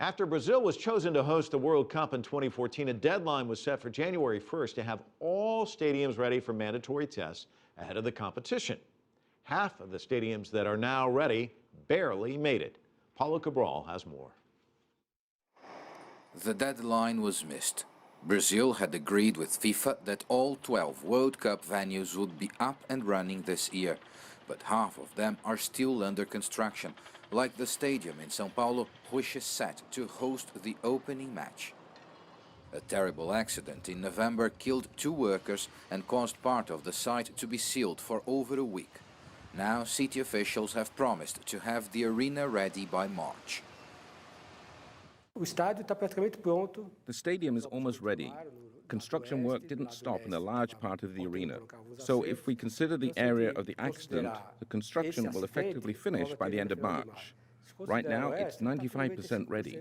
After Brazil was chosen to host the World Cup in 2014, a deadline was set for January 1st to have all stadiums ready for mandatory tests ahead of the competition. Half of the stadiums that are now ready barely made it. Paulo Cabral has more. The deadline was missed. Brazil had agreed with FIFA that all 12 World Cup venues would be up and running this year, but half of them are still under construction, like the stadium in San Paulo, which is set to host the opening match. A terrible accident in November killed 2 workers and caused part of the site to be sealed for over a week. Now city officials have promised to have the arena ready by March. The stadium is almost ready. Construction work didn't stop in a large part of the arena. So if we consider the area of the accident, the construction will effectively finish by the end of March. Right now, it's 95% ready.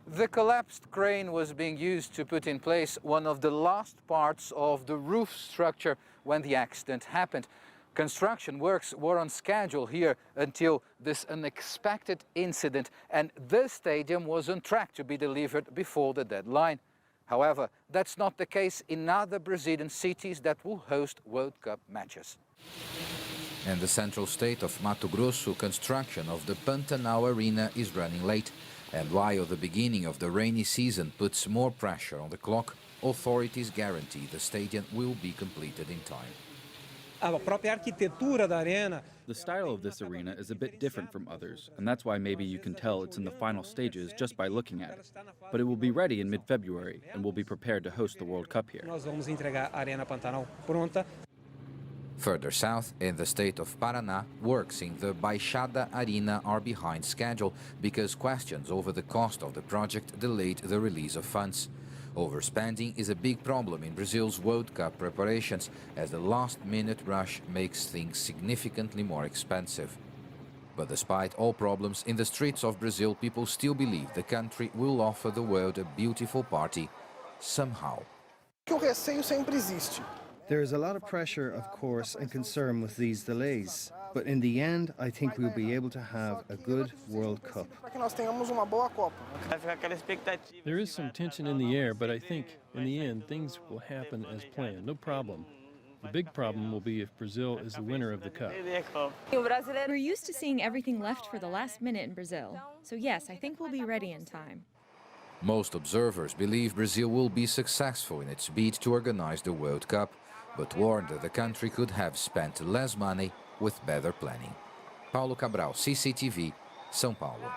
The collapsed crane was being used to put in place one of the last parts of the roof structure when the accident happened. Construction works were on schedule here until this unexpected incident, and this stadium was on track to be delivered before the deadline. However, that's not the case in other Brazilian cities that will host World Cup matches. In the central state of Mato Grosso, construction of the Pantanal Arena is running late, and while the beginning of the rainy season puts more pressure on the clock, authorities guarantee the stadium will be completed in time. The style of this arena is a bit different from others, and that's why maybe you can tell it's in the final stages just by looking at it. But it will be ready in mid-February, and we'll be prepared to host the World Cup here. Further south, in the state of Paraná, works in the Baixada Arena are behind schedule because questions over the cost of the project delayed the release of funds. Overspending is a big problem in Brazil's World Cup preparations, as the last-minute rush makes things significantly more expensive. But despite all problems, in the streets of Brazil, people still believe the country will offer the world a beautiful party, somehow. There is a lot of pressure, of course, and concern with these delays. But in the end, I think we'll be able to have a good World Cup. There is some tension in the air, but I think, in the end, things will happen as planned, no problem. The big problem will be if Brazil is the winner of the Cup. We're used to seeing everything left for the last minute in Brazil. So yes, I think we'll be ready in time. Most observers believe Brazil will be successful in its bid to organize the World Cup, but warn that the country could have spent less money with better planning. Paulo Cabral, CCTV, São Paulo.